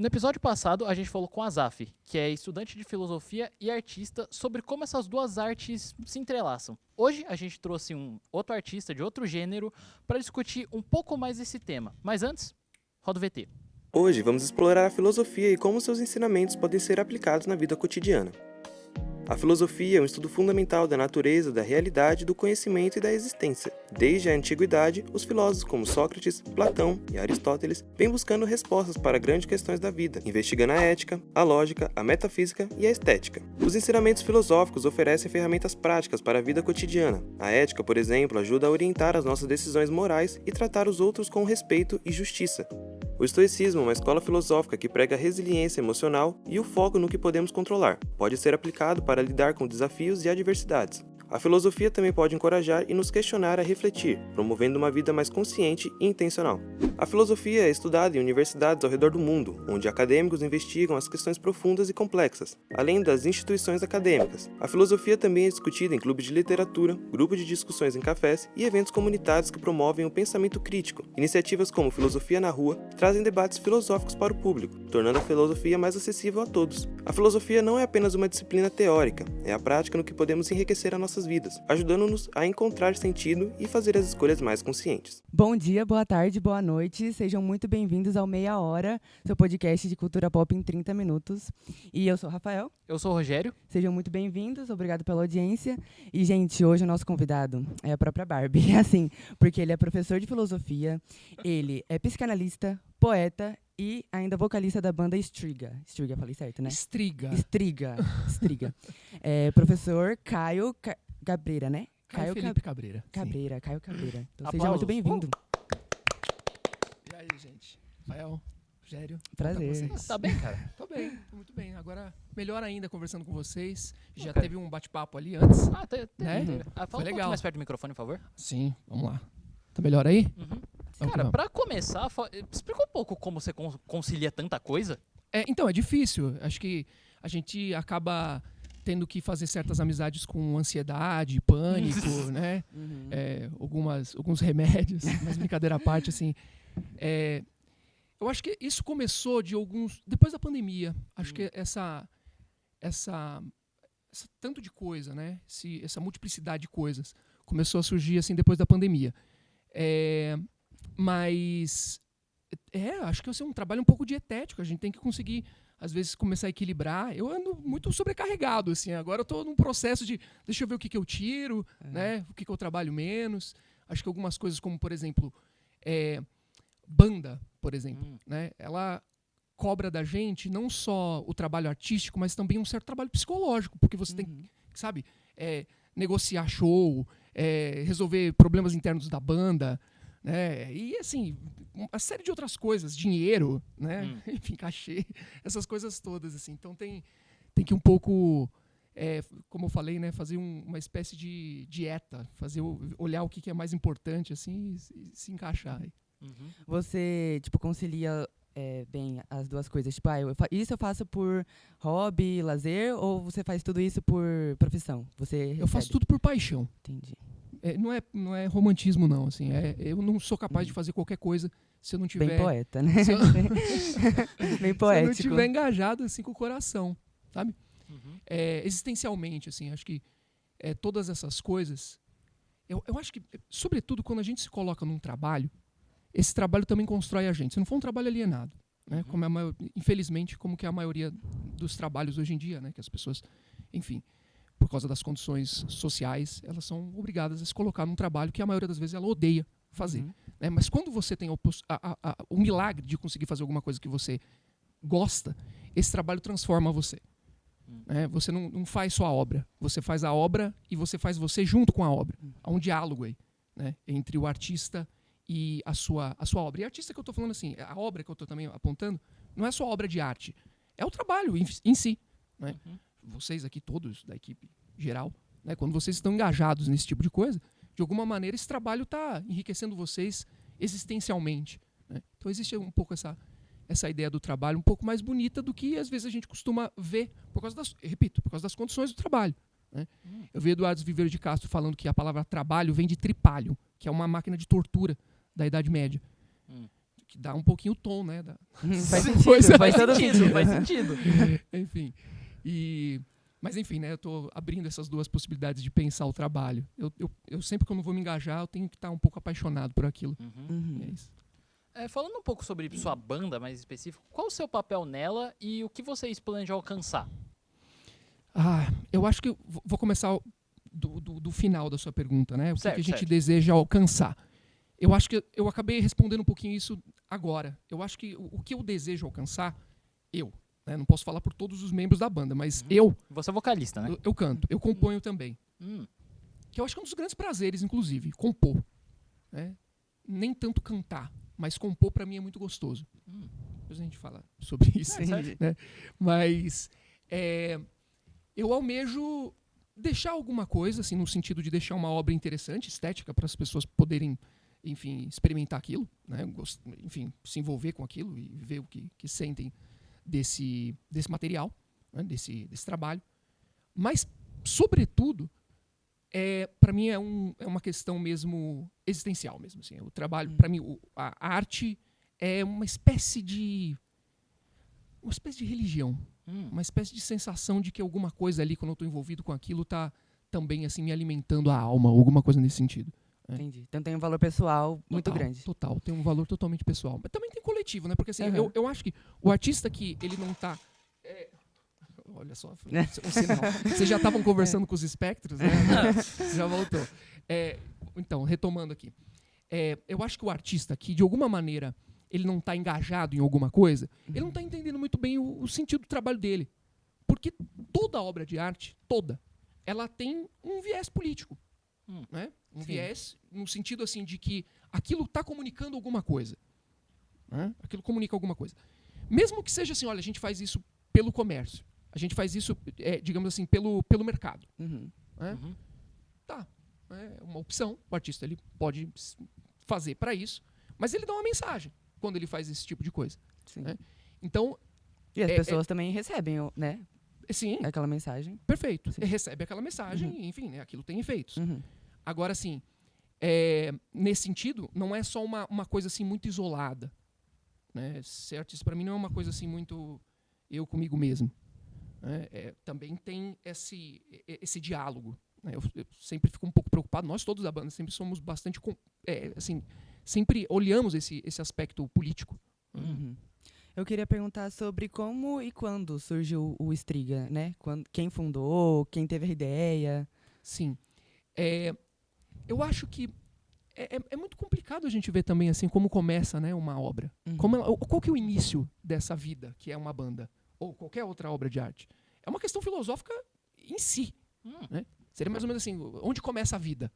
No episódio passado, a gente falou com a Azaf, que é estudante de filosofia e artista, sobre como essas duas artes se entrelaçam. Hoje, a gente trouxe um outro artista de outro gênero para discutir um pouco mais esse tema. Mas antes, roda o VT. Hoje vamos explorar a filosofia e como seus ensinamentos podem ser aplicados na vida cotidiana. A filosofia é um estudo fundamental da natureza, da realidade, do conhecimento e da existência. Desde a antiguidade, os filósofos como Sócrates, Platão e Aristóteles vêm buscando respostas para grandes questões da vida, investigando a ética, a lógica, a metafísica e a estética. Os ensinamentos filosóficos oferecem ferramentas práticas para a vida cotidiana. A ética, por exemplo, ajuda a orientar as nossas decisões morais e tratar os outros com respeito e justiça. O estoicismo é uma escola filosófica que prega a resiliência emocional e o foco no que podemos controlar. Pode ser aplicado para lidar com desafios e adversidades. A filosofia também pode encorajar e nos questionar a refletir, promovendo uma vida mais consciente e intencional. A filosofia é estudada em universidades ao redor do mundo, onde acadêmicos investigam as questões profundas e complexas, além das instituições acadêmicas. A filosofia também é discutida em clubes de literatura, grupos de discussões em cafés e eventos comunitários que promovem o pensamento crítico. Iniciativas como Filosofia na Rua trazem debates filosóficos para o público, tornando a filosofia mais acessível a todos. A filosofia não é apenas uma disciplina teórica, é a prática no que podemos enriquecer a nossas vidas, ajudando-nos a encontrar sentido e fazer as escolhas mais conscientes. Bom dia, boa tarde, boa noite. Sejam muito bem-vindos ao Meia Hora, seu podcast de cultura pop em 30 minutos. E eu sou o Rafael. Eu sou o Rogério. Sejam muito bem-vindos, obrigado pela audiência. E, gente, hoje o nosso convidado é a própria Barbie, assim, porque ele é professor de filosofia, ele é psicanalista, poeta e ainda vocalista da banda Striga. Striga, falei certo, né? Striga. É, professor Caio Cabreira, né? Caio Felipe Cabreira. Caio Cabreira. Então Aplausos. seja muito bem-vindo. E aí, gente? Rafael, Rogério. Prazer. Vocês? Tá bem, cara? Tô muito bem. Agora, melhor ainda conversando com vocês. Já teve um bate-papo ali antes. Né? Fala Foi um pouquinho legal. mais perto do microfone, por favor. Sim, vamos lá. Tá melhor aí? Vamos que Cara, vamos. pra começar, explica um pouco como você concilia tanta coisa. Então, é difícil. Acho que a gente acaba tendo que fazer certas amizades com ansiedade, pânico, né? Alguns remédios, mas brincadeira à parte, assim. Eu acho que isso começou depois da pandemia. Acho que essa tanto de coisa, né? Essa multiplicidade de coisas começou a surgir assim depois da pandemia. Mas acho que é um trabalho um pouco dietético. A gente tem que conseguir, às vezes, começar a equilibrar. Eu ando muito sobrecarregado, assim. Agora eu estou num processo de deixa eu ver o que eu tiro, né? O que eu trabalho menos. Acho que algumas coisas como, por exemplo, banda, por exemplo, né? Ela cobra da gente não só o trabalho artístico, mas também um certo trabalho psicológico, porque você tem que, sabe, negociar show, resolver problemas internos da banda, né? E assim, uma série de outras coisas, dinheiro, né? Enfim, cachê, essas coisas todas, assim. Então tem que um pouco, como eu falei, né, fazer uma espécie de dieta, olhar o que é mais importante, assim, e se encaixar aí. Você, concilia bem as duas coisas? Tipo, isso eu faço por hobby, lazer, ou você faz tudo isso por profissão? Eu faço tudo por paixão. Entendi. Não é romantismo, não. Assim, eu não sou capaz de fazer qualquer coisa se eu não tiver... Bem poeta, né? Bem poético. Se eu não estiver engajado assim, com o coração, sabe? Existencialmente, assim, acho que todas essas coisas... Eu acho que, sobretudo, quando a gente se coloca num trabalho, esse trabalho também constrói a gente. Se não for um trabalho alienado, né? Como infelizmente, como que é a maioria dos trabalhos hoje em dia, né? Que as pessoas, enfim, por causa das condições sociais, elas são obrigadas a se colocar num trabalho que a maioria das vezes ela odeia fazer. Né? Mas quando você tem o milagre de conseguir fazer alguma coisa que você gosta, esse trabalho transforma você. Né? Você não faz só a obra, você faz a obra e você faz você junto com a obra. Há um diálogo aí, né? Entre o artista e a sua obra. E artista que eu estou falando assim, a obra que eu estou também apontando, não é só obra de arte, é o trabalho em si. Né? Vocês aqui todos da equipe geral, né? Quando vocês estão engajados nesse tipo de coisa, de alguma maneira esse trabalho está enriquecendo vocês existencialmente. Né? Então existe um pouco essa ideia do trabalho um pouco mais bonita do que às vezes a gente costuma ver por causa das condições do trabalho. Né? Eu vi Eduardo Viveiro de Castro falando que a palavra trabalho vem de tripalho, que é uma máquina de tortura da Idade Média. que dá um pouquinho o tom, né? Faz sentido, Coisa- faz todo sentido, sentido. faz sentido. Enfim. Mas enfim, né? Eu tô abrindo essas duas possibilidades de pensar o trabalho. Eu sempre, quando vou me engajar, eu tenho que estar um pouco apaixonado por aquilo. Uhum. É isso. Falando um pouco sobre sua banda mais específico, qual o seu papel nela e o que vocês planejam alcançar? Eu acho que eu vou começar do final da sua pergunta, né? O que Certo, que a gente certo. deseja alcançar. Eu acho que eu acabei respondendo um pouquinho isso agora. Eu acho que o que eu desejo alcançar, né? Não posso falar por todos os membros da banda, mas Você é vocalista, né? eu canto, eu componho também. Que eu acho que é um dos grandes prazeres, inclusive, compor. Né? Nem tanto cantar, mas compor pra mim é muito gostoso. Depois a gente fala sobre isso. Entendi. Né? Mas eu almejo deixar alguma coisa, assim, no sentido de deixar uma obra interessante, estética, para as pessoas poderem, enfim, experimentar aquilo, né? Enfim, se envolver com aquilo e ver o que sentem desse material, né? desse trabalho. Mas, sobretudo, para mim é uma questão mesmo existencial mesmo, assim. O trabalho, para mim, a arte é uma espécie de religião, uma espécie de sensação de que alguma coisa ali, quando eu estou envolvido com aquilo, está também assim me alimentando a alma, alguma coisa nesse sentido. Entendi. Então tem um valor pessoal muito grande. Total, tem um valor totalmente pessoal. Mas também tem coletivo, né? Porque assim, Uhum. eu acho que o artista que ele não está... olha só, um sinal. Vocês já estavam conversando com os espectros, né? Já voltou. Então, retomando aqui. Eu acho que o artista que, de alguma maneira, ele não está engajado em alguma coisa, ele não está entendendo muito bem o sentido do trabalho dele. Porque toda obra de arte, ela tem um viés político. Né? Um viés no sentido assim de que aquilo está comunicando alguma coisa. Né? Aquilo comunica alguma coisa. Mesmo que seja assim, olha, a gente faz isso pelo comércio. A gente faz isso, digamos assim, pelo mercado. Uhum. Né? Tá. É uma opção. O artista ele pode fazer para isso, mas ele dá uma mensagem quando ele faz esse tipo de coisa. Sim. Né? Então, E as pessoas também recebem, né? sim, Aquela mensagem. perfeito. Sim. Recebe aquela mensagem, enfim, né? Aquilo tem efeitos. Uhum. Agora, assim, nesse sentido, não é só uma coisa assim muito isolada. Né? Ser artista, para mim, não é uma coisa assim muito eu comigo mesmo. Né? Também tem esse diálogo. Né? Eu sempre fico um pouco preocupado. Nós todos da banda sempre somos bastante... assim, sempre olhamos esse aspecto político. Uhum. Eu queria perguntar sobre como e quando surgiu o Striga, né? Quem fundou, quem teve a ideia. Sim. Eu acho que é muito complicado a gente ver também assim como começa, né, uma obra. Uhum. Qual que é o início dessa vida, que é uma banda? Ou qualquer outra obra de arte? É uma questão filosófica em si. Né? Seria mais ou menos assim, onde começa a vida?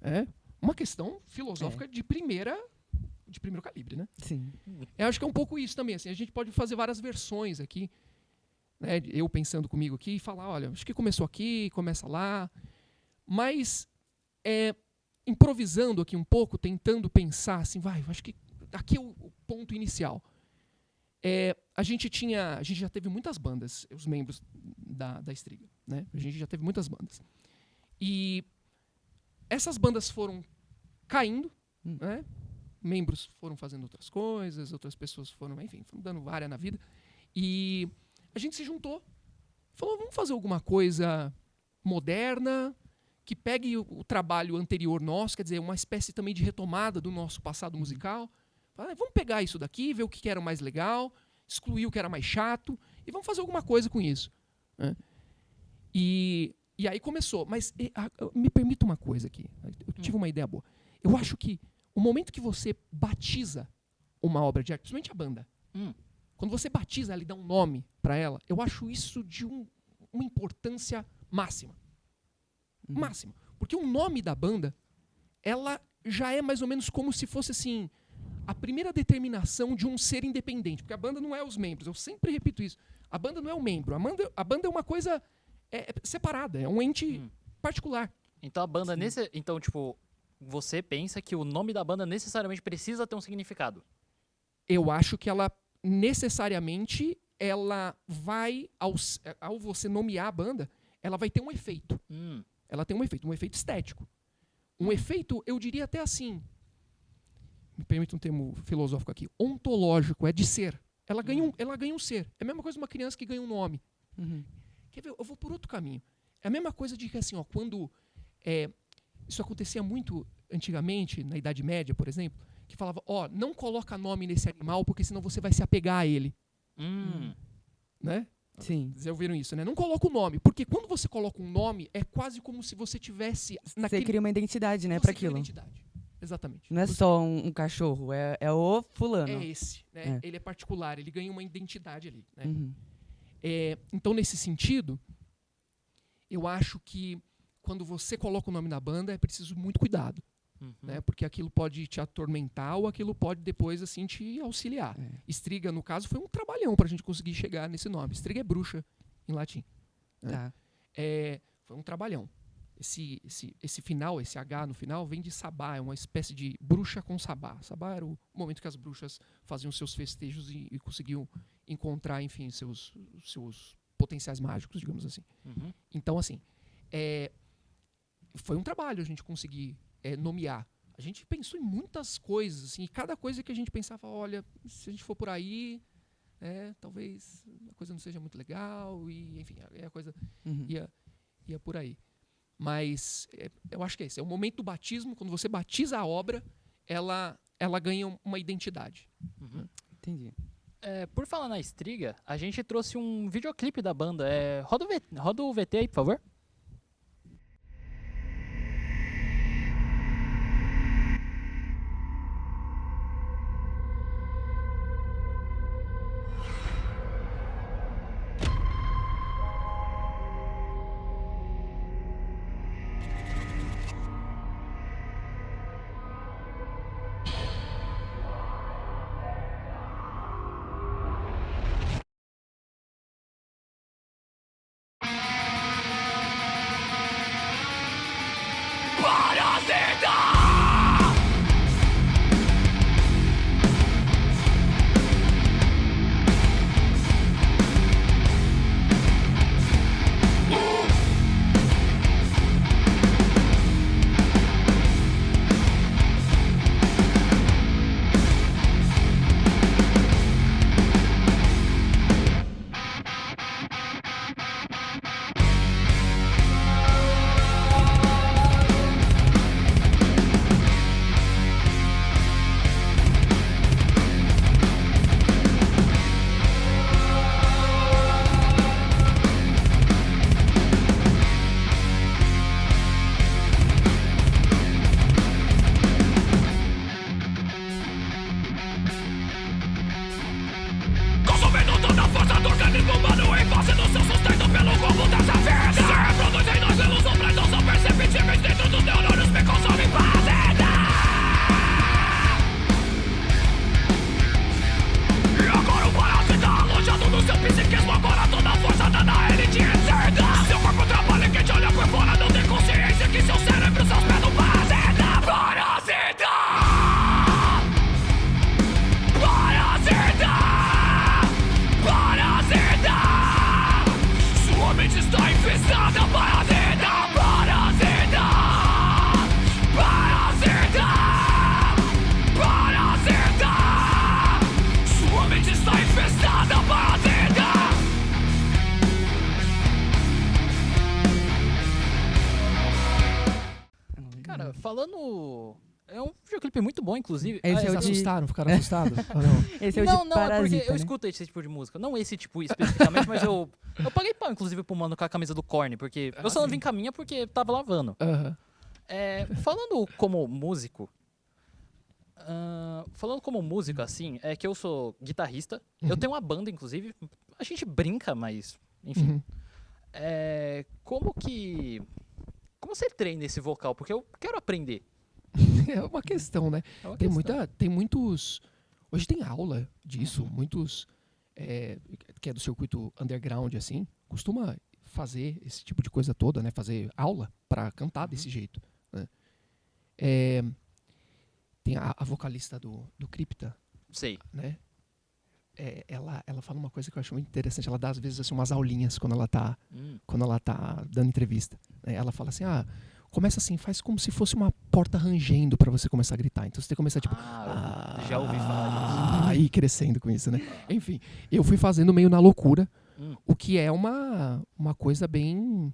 É uma questão filosófica de primeiro calibre, né? Sim. Eu acho que é um pouco isso também. Assim, a gente pode fazer várias versões aqui, né, eu pensando comigo aqui e falar, olha, acho que começou aqui, começa lá. Mas, improvisando aqui um pouco, tentando pensar assim, acho que aqui é o ponto inicial. A gente já teve muitas bandas, os membros da Striga, né? A gente já teve muitas bandas. E essas bandas foram caindo, né? Membros foram fazendo outras coisas, outras pessoas foram dando área na vida. E a gente se juntou, falou, vamos fazer alguma coisa moderna, que pegue o trabalho anterior nosso, quer dizer, uma espécie também de retomada do nosso passado musical. Vamos pegar isso daqui, ver o que era mais legal, excluir o que era mais chato, e vamos fazer alguma coisa com isso. Né? E aí começou. Mas me permita uma coisa aqui. Eu tive uma ideia boa. Eu acho que o momento que você batiza uma obra de arte, principalmente a banda, quando você batiza ela e dá um nome para ela, eu acho isso de uma importância máxima. Máxima. Porque o nome da banda, ela já é mais ou menos como se fosse assim, a primeira determinação de um ser independente. Porque a banda não é os membros. Eu sempre repito isso. A banda não é o membro. A banda é uma coisa separada. É um ente particular. Então a banda então, tipo, você pensa que o nome da banda necessariamente precisa ter um significado? Eu acho que ela necessariamente vai, ao você nomear a banda, ela vai ter um efeito. Ela tem um efeito estético. Um efeito, eu diria até assim, me permite um termo filosófico aqui, ontológico, é de ser. Ela ganha um ser. É a mesma coisa de uma criança que ganha um nome. Uhum. Quer ver? Eu vou por outro caminho. É a mesma coisa de que, assim, ó, quando isso acontecia muito antigamente, na Idade Média, por exemplo, que falava, ó, não coloca nome nesse animal, porque senão você vai se apegar a ele. Né? Sim. Vocês já ouviram isso, né? Não coloca o nome, porque quando você coloca um nome, é quase como se você tivesse Você cria uma identidade, né, você para cria aquilo. identidade. Exatamente. Não é só um cachorro, é o fulano. É esse, né? É. Ele é particular, ele ganha uma identidade ali, né? Uhum. Então, nesse sentido, eu acho que quando você coloca o nome na banda, é preciso muito cuidado, né? Porque aquilo pode te atormentar ou aquilo pode depois, assim, te auxiliar. É. Striga, no caso, foi um trabalhão pra gente conseguir chegar nesse nome. Striga é bruxa, em latim. Tá. Foi um trabalhão. Esse final, esse H no final, vem de Sabá, é uma espécie de bruxa com Sabá. Sabá era o momento que as bruxas faziam seus festejos e conseguiam encontrar, enfim, seus potenciais mágicos, digamos assim. Então, assim, foi um trabalho a gente conseguir nomear. A gente pensou em muitas coisas, assim, e cada coisa que a gente pensava, olha, se a gente for por aí, talvez a coisa não seja muito legal, e, enfim, a coisa ia por aí. Mas eu acho que é isso. É o momento do batismo, quando você batiza a obra, ela ganha uma identidade. Entendi. Por falar na Striga, a gente trouxe um videoclipe da banda. Roda o VT aí, por favor. Cara, falando... É um videoclipe muito bom, inclusive. Esse é o Vocês de- assustaram? Ficaram assustados? Ou não? Esse é o Não, de não, é porque Parasita, eu né? escuto esse tipo de música. Não esse tipo especificamente, mas eu paguei pau, inclusive, pro mano com a camisa do Korn, porque eu só não vim com a minha porque tava lavando. Aham. Falando como músico, assim, é que eu sou guitarrista. Eu tenho uma banda, inclusive. A gente brinca, mas, enfim. Uhum. Como você treina esse vocal? Porque eu quero aprender. É uma questão, né? É uma Tem questão. tem muitos... Hoje tem aula disso, muitos... que é do circuito underground, assim, costuma fazer esse tipo de coisa toda, né? Fazer aula para cantar desse jeito, né? Tem a vocalista do Crypta, Sei. né? Ela fala uma coisa que eu acho muito interessante. Ela dá, às vezes, assim, umas aulinhas quando ela tá dando entrevista, né? Ela fala assim, começa assim, faz como se fosse uma porta rangendo pra você começar a gritar. Então você tem que começar tipo... Já ouvi falar Aí crescendo com isso, né? Enfim, eu fui fazendo meio na loucura, o que é uma coisa bem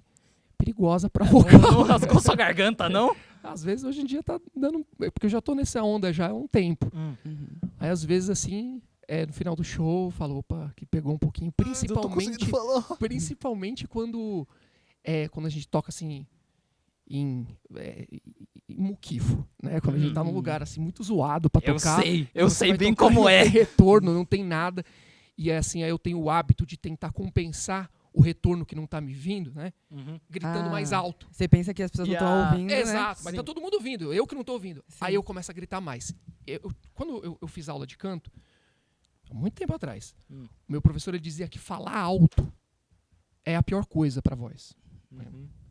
perigosa pra vocal. Não rasgou sua garganta, não? Às vezes, hoje em dia, tá dando... Porque eu já tô nessa onda já há um tempo. Aí, às vezes, assim, no final do show, eu falo, opa, que pegou um pouquinho. Principalmente quando a gente toca, assim, em muquifo, né? Quando a gente tá num lugar, assim, muito zoado pra tocar. Eu sei bem como é. Não tem retorno, não tem nada. E, assim, aí eu tenho o hábito de tentar compensar o retorno que não tá me vindo, né? Gritando mais alto. Você pensa que as pessoas não estão ouvindo, Exato, né? mas tá todo mundo ouvindo, eu que não tô ouvindo. Sim. Aí eu começo a gritar mais. Quando eu fiz aula de canto, há muito tempo atrás, o meu professor ele dizia que falar alto é a pior coisa pra voz.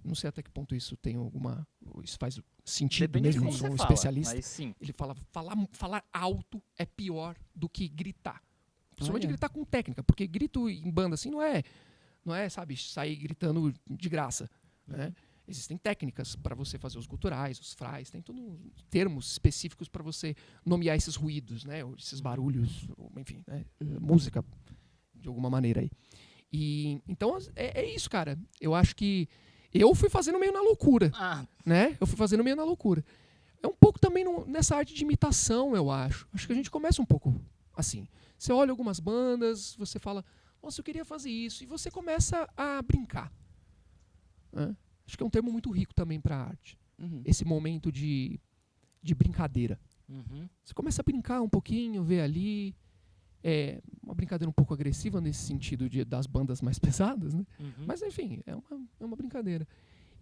Não sei até que ponto isso tem alguma... Isso faz sentido. Depende mesmo, de eu como sou um você fala, especialista. mas sim. Ele fala, falar alto é pior do que gritar. Principalmente gritar com técnica, porque grito em banda assim não é, sabe, sair gritando de graça, né? Existem técnicas para você fazer os guturais, os frais, tem todos termos específicos para você nomear esses ruídos, né? Ou esses barulhos, enfim, né? Música de alguma maneira aí. E então é isso, cara. Eu acho que eu fui fazendo meio na loucura, né? Eu fui fazendo meio na loucura. É um pouco também nessa arte de imitação, eu acho. Acho que a gente começa um pouco assim. Você olha algumas bandas, você fala, nossa, eu queria fazer isso. E você começa a brincar. Né? Acho que é um termo muito rico também para a arte. Esse momento de brincadeira. Você começa a brincar um pouquinho, ver ali. Uma brincadeira um pouco agressiva nesse sentido das bandas mais pesadas, né? Mas, enfim, é uma brincadeira.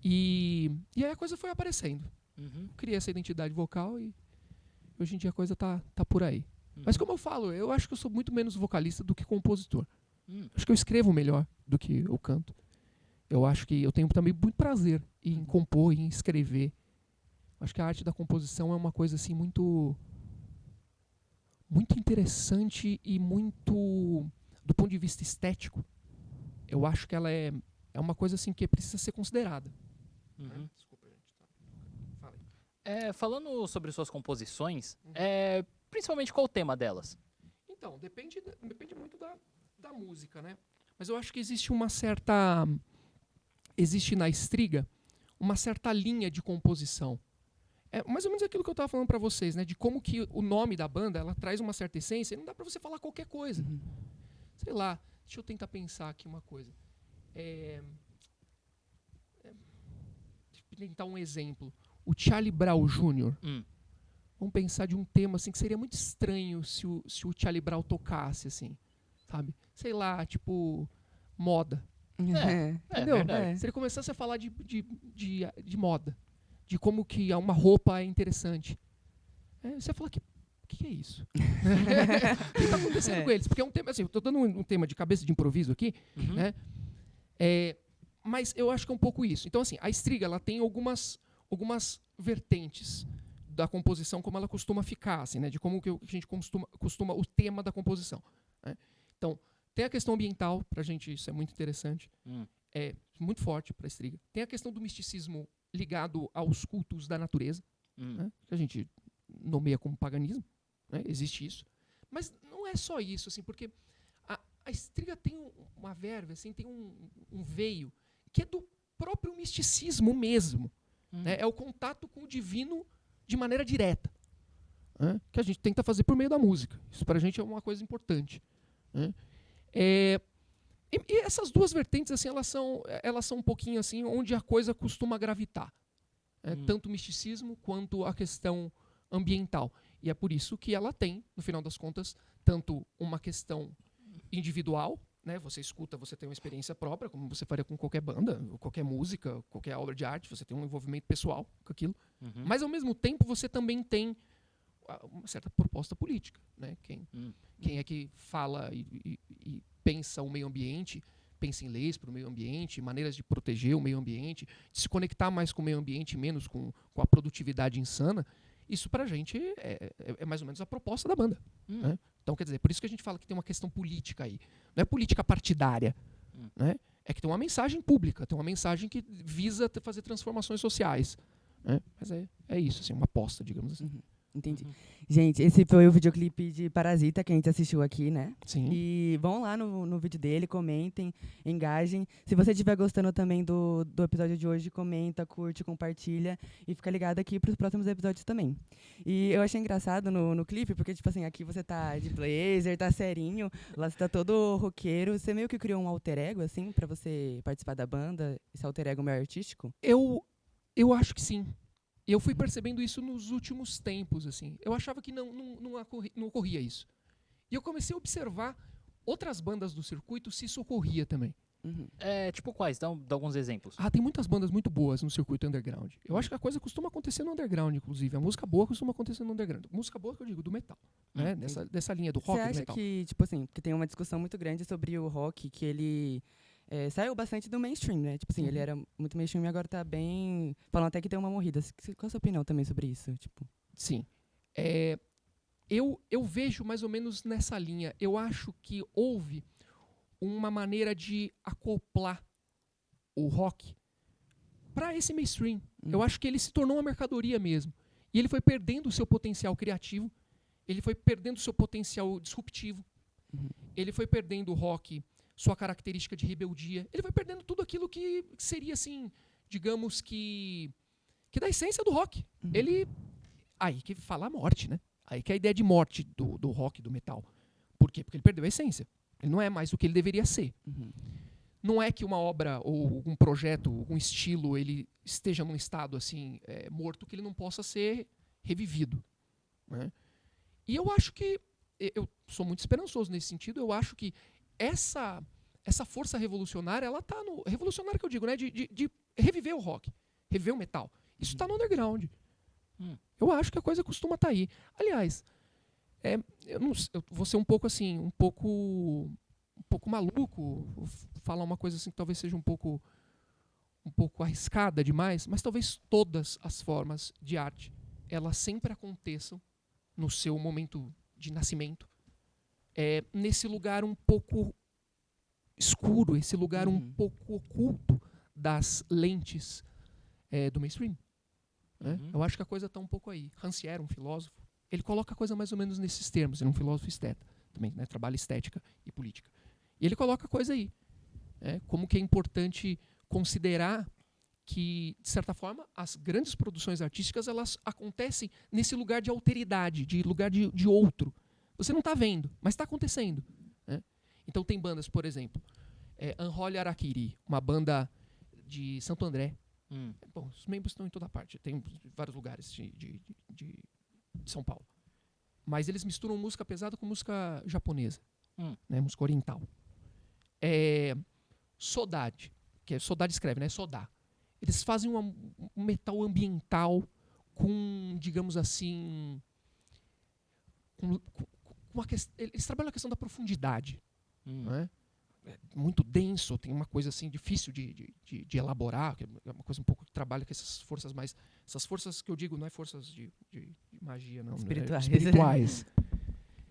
E aí a coisa foi aparecendo. Eu criei essa identidade vocal e hoje em dia a coisa tá por aí. Mas como eu falo, eu acho que eu sou muito menos vocalista do que compositor. Acho que eu escrevo melhor do que eu canto. Eu acho que eu tenho também muito prazer em compor, em escrever. Acho que a arte da composição é uma coisa assim muito interessante e muito do ponto de vista estético. Eu acho que ela é uma coisa assim que precisa ser considerada. Desculpa, gente. Fala aí. Falando sobre suas composições, principalmente qual o tema delas? Então, depende muito da música, né? Mas eu acho que existe na Estriga uma certa linha de composição. É mais ou menos aquilo que eu estava falando para vocês, né? De como que o nome da banda, ela traz uma certa essência, e não dá para você falar qualquer coisa. Sei lá, deixa eu tentar pensar aqui uma coisa. Deixa eu tentar um exemplo. O Charlie Brown Jr., vamos pensar de um tema assim que seria muito estranho se o Charlie Brown tocasse assim, sabe? Sei lá, tipo moda. Entendeu? Verdade. Se ele começasse a falar de moda, de como que uma roupa é interessante, você fala que é isso? O que está acontecendo com eles? Porque é um tema assim, eu estou dando um tema de cabeça de improviso aqui, né? Mas eu acho que é um pouco isso. Então assim, a Estriga ela tem algumas vertentes da composição, como ela costuma ficar, assim, né? De como que a gente costuma o tema da composição. Né? Então, tem a questão ambiental, pra gente isso é muito interessante. É muito forte pra Estriga. Tem a questão do misticismo ligado aos cultos da natureza, né? Que a gente nomeia como paganismo. Né? Existe isso. Mas não é só isso, assim, porque a Estriga tem uma verve, assim, tem um veio que é do próprio misticismo mesmo. Né? É o contato com o divino de maneira direta, né? Que a gente tenta fazer por meio da música. Isso pra gente é uma coisa importante. Né? E essas duas vertentes assim, elas são um pouquinho assim onde a coisa costuma gravitar. Tanto o misticismo quanto a questão ambiental. E é por isso que ela tem, no final das contas, tanto uma questão individual, né? Você escuta, você tem uma experiência própria, como você faria com qualquer banda, qualquer música, qualquer obra de arte, você tem um envolvimento pessoal com aquilo. Mas, ao mesmo tempo, você também tem uma certa proposta política. Né? Quem é que fala e pensa o meio ambiente, pensa em leis para o meio ambiente, maneiras de proteger o meio ambiente, de se conectar mais com o meio ambiente, menos com a produtividade insana, isso pra gente é mais ou menos a proposta da banda. Né? Então, quer dizer, por isso que a gente fala que tem uma questão política aí. Não é política partidária. Né? É que tem uma mensagem pública, tem uma mensagem que visa fazer transformações sociais. né? Mas é isso, assim, uma aposta, digamos assim. Entendi. Gente, esse foi o videoclipe de Parasita que a gente assistiu aqui, né? Sim. E vão lá no vídeo dele, comentem, engajem. Se você estiver gostando também do episódio de hoje, comenta, curte, compartilha e fica ligado aqui para os próximos episódios também. E eu achei engraçado no clipe, porque, tipo assim, aqui você tá de blazer, tá serinho, lá você tá todo roqueiro. Você meio que criou um alter ego, assim, para você participar da banda, esse alter ego meio artístico? Eu acho que sim. Eu fui percebendo isso nos últimos tempos, assim. Eu achava que não ocorria isso. E eu comecei a observar outras bandas do circuito se isso ocorria também. Tipo quais? Dá alguns exemplos. Tem muitas bandas muito boas no circuito underground. Eu acho que a coisa costuma acontecer no underground, inclusive. A música boa costuma acontecer no underground. Música boa que eu digo, do metal. Né? Dessa linha do rock e do Você metal. acha que, tipo assim, que tem uma discussão muito grande sobre o rock, que ele saiu bastante do mainstream, né? Tipo assim, ele era muito mainstream e agora tá bem... Falam até que tem uma morrida. Qual a sua opinião também sobre isso? Tipo? Sim. Eu vejo mais ou menos nessa linha. Eu acho que houve uma maneira de acoplar o rock para esse mainstream. Eu acho que ele se tornou uma mercadoria mesmo. E ele foi perdendo o seu potencial criativo, ele foi perdendo o seu potencial disruptivo, ele foi perdendo o rock, sua característica de rebeldia, ele foi perdendo tudo aquilo que seria, assim, digamos que da essência do rock. Aí que fala a morte, né? Aí que é a ideia de morte do rock, do metal. Por quê? Porque ele perdeu a essência. Ele não é mais o que ele deveria ser. Não é que uma obra ou um projeto, um estilo, ele esteja num estado assim morto que ele não possa ser revivido. Né? E eu acho que, eu sou muito esperançoso nesse sentido, eu acho que essa força revolucionária, ela está no... Revolucionária que eu digo, né? De reviver o rock, reviver o metal. Isso está no underground. Eu acho que a coisa costuma estar aí. Aliás, eu vou ser um pouco assim, um pouco maluco, falar uma coisa assim que talvez seja um pouco arriscada demais, mas talvez todas as formas de arte, elas sempre aconteçam no seu momento de nascimento, nesse lugar um pouco escuro, esse lugar um pouco oculto das lentes do mainstream. Né? Eu acho que a coisa está um pouco aí. Rancière, um filósofo, ele coloca a coisa mais ou menos nesses termos. Ele é um filósofo esteta, também, né? Trabalha estética e política. E ele coloca a coisa aí. Como que é importante considerar que, de certa forma, as grandes produções artísticas elas acontecem nesse lugar de alteridade, de lugar de outro. Você não está vendo, mas está acontecendo. Né? Então tem bandas, por exemplo, Unholy Harakiri, uma banda de Santo André. Bom, os membros estão em toda parte, tem vários lugares de São Paulo. Mas eles misturam música pesada com música japonesa, né, música oriental. Sodade, que é Sodade escreve, né? Sodá. Eles fazem um metal ambiental com, digamos assim, eles trabalham a questão da profundidade. Né? Muito denso, tem uma coisa assim difícil de elaborar, que é uma coisa um pouco que trabalha com essas forças que eu digo, não é forças de magia, não. Espirituais. Espirituais.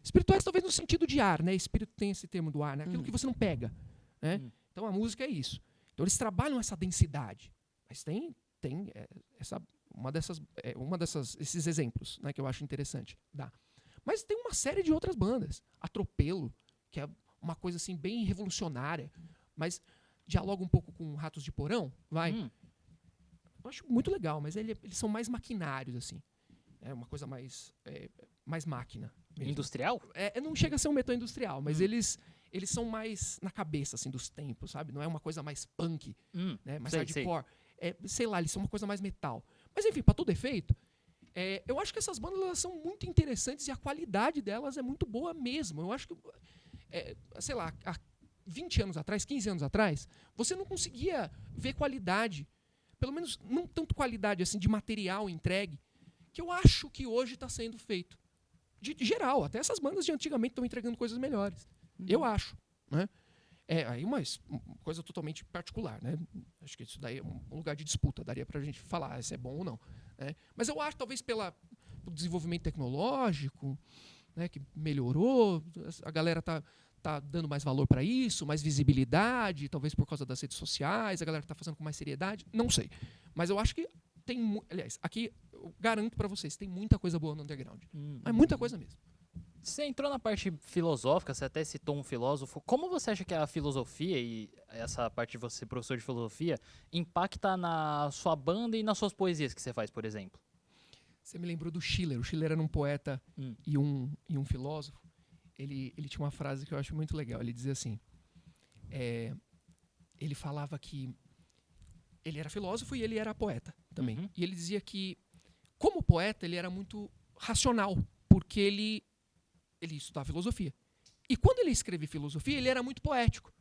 Espirituais talvez no sentido de ar, né? Espírito tem esse termo do ar, né? Aquilo que você não pega. Né? Então a música é isso. Então eles trabalham essa densidade. Mas tem esses exemplos, né, que eu acho interessante dar. Mas tem uma série de outras bandas. Atropelo, que é uma coisa assim bem revolucionária, mas dialoga um pouco com Ratos de Porão, vai. Eu acho muito legal, mas eles são mais maquinários, assim. É uma coisa mais máquina mesmo. Industrial? Não chega a ser um metal industrial, mas eles são mais na cabeça, assim, dos tempos, sabe? Não é uma coisa mais punk, né? Mais hardcore. Sei lá, eles são uma coisa mais metal. Mas enfim, para todo efeito, eu acho que essas bandas elas são muito interessantes e a qualidade delas é muito boa mesmo. Eu acho que sei lá, há 20 anos atrás, 15 anos atrás, você não conseguia ver qualidade, pelo menos não tanto qualidade assim de material entregue, que eu acho que hoje está sendo feito. De geral, até essas bandas de antigamente estão entregando coisas melhores. Eu acho. Né? Aí uma coisa totalmente particular. Né? Acho que isso daí é um lugar de disputa, daria para a gente falar se é bom ou não. Né? Mas eu acho, talvez pelo desenvolvimento tecnológico, né, que melhorou, a galera tá dando mais valor para isso, mais visibilidade, talvez por causa das redes sociais, a galera está fazendo com mais seriedade, não sei. Mas eu acho que aliás, aqui eu garanto para vocês, tem muita coisa boa no underground. Mas muita coisa mesmo. Você entrou na parte filosófica, você até citou um filósofo. Como você acha que a filosofia e essa parte de você ser professor de filosofia impacta na sua banda e nas suas poesias que você faz, por exemplo? Você me lembrou do Schiller. O Schiller era um poeta e um filósofo. Ele tinha uma frase que eu acho muito legal. Ele dizia assim, ele falava que ele era filósofo e ele era poeta também. E ele dizia que, como poeta, ele era muito racional, porque ele estudava filosofia. E quando ele escrevia filosofia, ele era muito poético.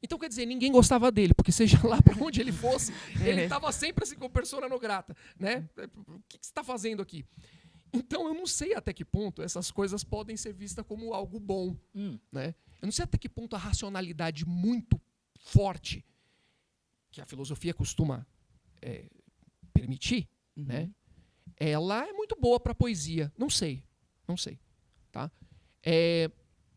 Então, quer dizer, ninguém gostava dele, porque seja lá para onde ele fosse, ele estava sempre assim com persona non grata, né? O que você está fazendo aqui? Então, eu não sei até que ponto essas coisas podem ser vistas como algo bom, né? Eu não sei até que ponto a racionalidade muito forte que a filosofia costuma permitir, né? Ela é muito boa para a poesia. Não sei. Tá?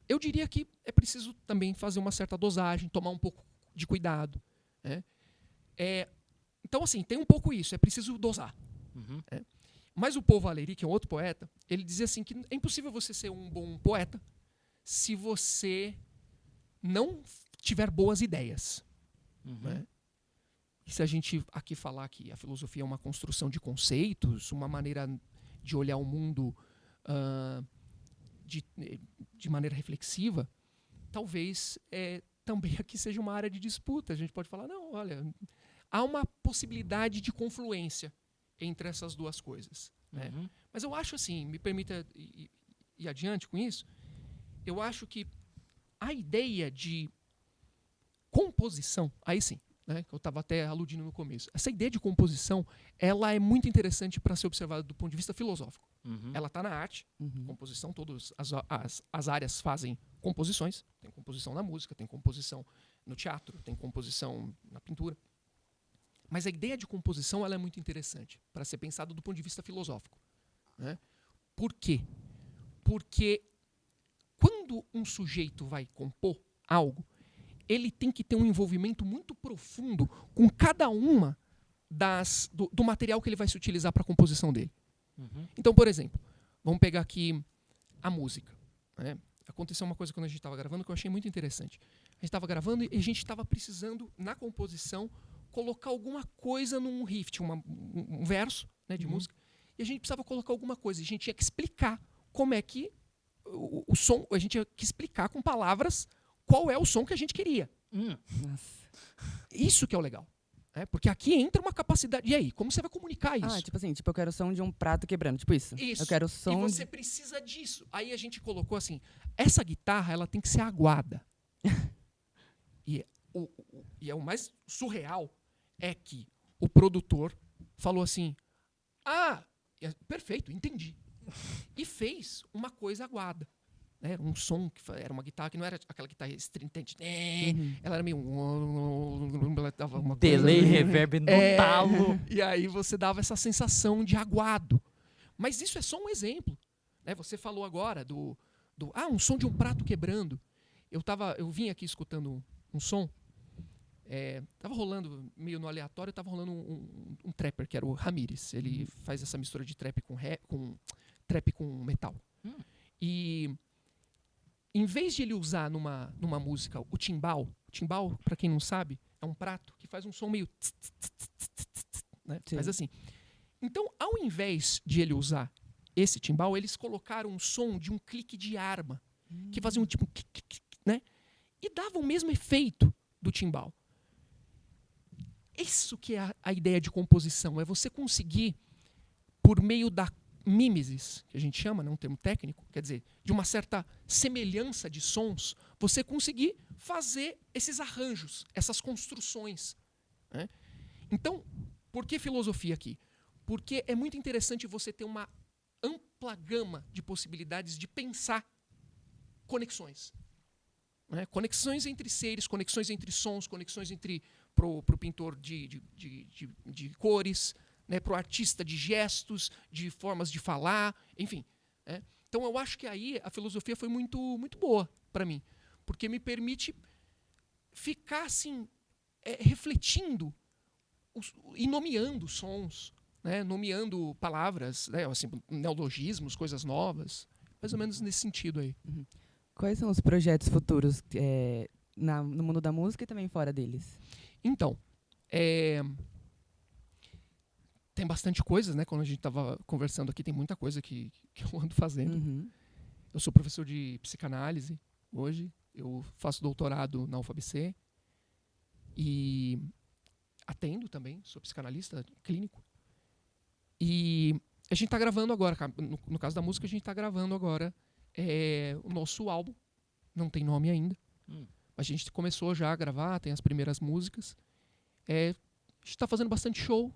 Eu diria que é preciso também fazer uma certa dosagem, tomar um pouco de cuidado. Né? Então, assim, tem um pouco isso, é preciso dosar. Mas o Paul Valéry, que é um outro poeta, ele dizia assim que é impossível você ser um bom poeta se você não tiver boas ideias. Né? E se a gente aqui falar que a filosofia é uma construção de conceitos, uma maneira de olhar o mundo de maneira reflexiva, talvez também aqui seja uma área de disputa. A gente pode falar, não, olha, há uma possibilidade de confluência entre essas duas coisas. Né? Mas eu acho assim, me permita ir adiante com isso, eu acho que a ideia de composição, aí sim, né, que eu estava até aludindo no começo, essa ideia de composição, ela é muito interessante para ser observada do ponto de vista filosófico. Ela está na arte, composição, todas as áreas fazem composições, tem composição na música, tem composição no teatro, tem composição na pintura. Mas a ideia de composição ela é muito interessante para ser pensada do ponto de vista filosófico. Né? Por quê? Porque quando um sujeito vai compor algo, ele tem que ter um envolvimento muito profundo com cada uma do material que ele vai se utilizar para a composição dele. Então, por exemplo, vamos pegar aqui a música. Né? Aconteceu uma coisa quando a gente estava gravando que eu achei muito interessante. A gente estava gravando e a gente estava precisando, na composição, colocar alguma coisa num riff, um verso, né, de música, e a gente precisava colocar alguma coisa. A gente tinha que explicar como é que o som, a gente tinha que explicar com palavras qual é o som que a gente queria. Isso que é o legal. Porque aqui entra uma capacidade. E aí, como você vai comunicar isso? Tipo assim, eu quero o som de um prato quebrando, tipo isso. Eu quero o som. E você precisa disso. Aí a gente colocou assim, essa guitarra ela tem que ser aguada. E o mais surreal é que o produtor falou assim, perfeito, entendi. E fez uma coisa aguada. Era um som, era uma guitarra que não era aquela guitarra estridente. Ela era meio... Delay, reverb no talo. E aí você dava essa sensação de aguado. Mas isso é só um exemplo. Né? Você falou agora um som de um prato quebrando. Eu vim aqui escutando um som. Tava rolando, meio no aleatório, tava rolando um trapper, que era o Ramírez. Ele faz essa mistura de trap trap com metal. E em vez de ele usar numa música o timbal, para quem não sabe, é um prato que faz um som meio né? Faz assim. Então, ao invés de ele usar esse timbal, eles colocaram um som de um clique de arma, que fazia um tipo, né? E dava o mesmo efeito do timbal. Isso que é a ideia de composição, é você conseguir, por meio da mimesis, que a gente chama, né, um termo técnico, quer dizer, de uma certa semelhança de sons, você conseguir fazer esses arranjos, essas construções. Né? Então, por que filosofia aqui? Porque é muito interessante você ter uma ampla gama de possibilidades de pensar conexões. Né? Conexões entre seres, conexões entre sons, conexões entre pro pintor de cores, né, para o artista de gestos, de formas de falar, enfim. Né? Então eu acho que aí a filosofia foi muito, muito boa para mim, porque me permite ficar assim, refletindo e nomeando sons, né, nomeando palavras, né, assim, neologismos, coisas novas, mais ou menos nesse sentido aí. Quais são os projetos futuros no mundo da música e também fora deles? Então, tem bastante coisa, né? Quando a gente estava conversando aqui, tem muita coisa que eu ando fazendo. Uhum. Eu sou professor de psicanálise hoje, eu faço doutorado na UFABC e atendo também, sou psicanalista clínico. E a gente está gravando agora, no caso da música, a gente está gravando agora o nosso álbum, não tem nome ainda. A gente começou já a gravar, tem as primeiras músicas. A gente está fazendo bastante show.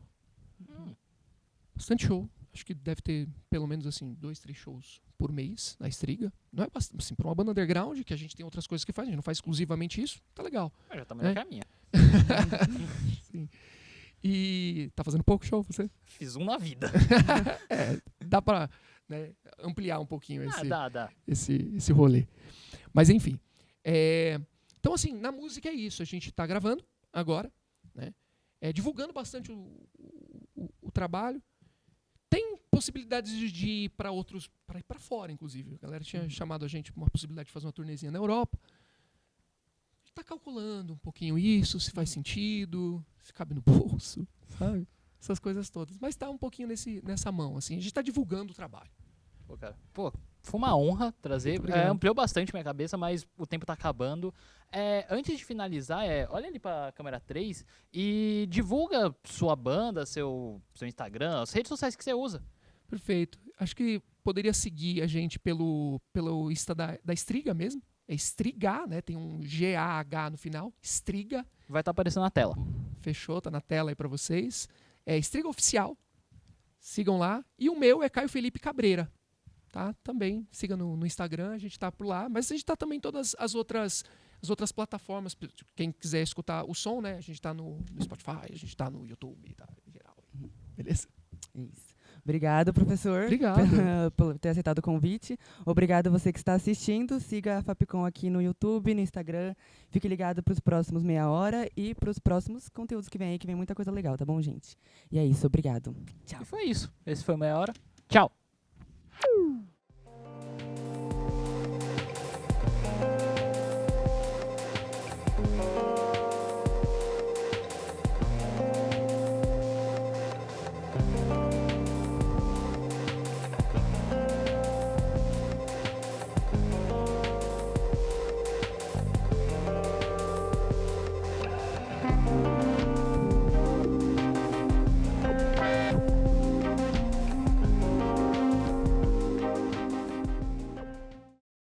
Bastante show. Acho que deve ter pelo menos assim 2, 3 shows por mês na Striga. Não é bastante, assim, para uma banda underground, que a gente tem outras coisas que faz, a gente não faz exclusivamente isso, tá legal. Já tá melhor que a minha. Sim. E tá fazendo pouco show você? Fiz um na vida. Dá pra, né, ampliar um pouquinho Dá. esse rolê. Mas enfim. Então assim, na música é isso. A gente tá gravando agora, né? Divulgando bastante o trabalho. Tem possibilidades de ir para outros, para ir para fora, inclusive. A galera tinha chamado a gente para uma possibilidade de fazer uma turnezinha na Europa. A gente está calculando um pouquinho isso, se faz sentido, se cabe no bolso, sabe? Essas coisas todas. Mas está um pouquinho nessa mão, assim. A gente está divulgando o trabalho. Pô, cara, foi uma honra trazer. Ampliou bastante minha cabeça, mas o tempo tá acabando. Antes de finalizar, olha ali pra câmera 3 e divulga sua banda, seu Instagram, as redes sociais que você usa. Perfeito. Acho que poderia seguir a gente pelo Insta da Striga mesmo. É Striga, né? Tem um G-A-H no final. Striga. Vai estar aparecendo na tela. Fechou, tá na tela aí pra vocês. É Striga Oficial. Sigam lá. E o meu é Caio Felipe Cabreira. Tá? Também siga no Instagram, a gente tá por lá, mas a gente tá também em todas as outras plataformas. Quem quiser escutar o som, né? A gente tá no Spotify, a gente tá no YouTube, tá? Em geral. Beleza? Isso. Obrigado, professor, Obrigado. por ter aceitado o convite. Obrigado a você que está assistindo. Siga a Fapcom aqui no YouTube, no Instagram. Fique ligado para os próximos meia hora e para os próximos conteúdos que vem aí, que vem muita coisa legal, tá bom, gente? E é isso, obrigado. E foi isso. Esse foi Meia Hora. Tchau.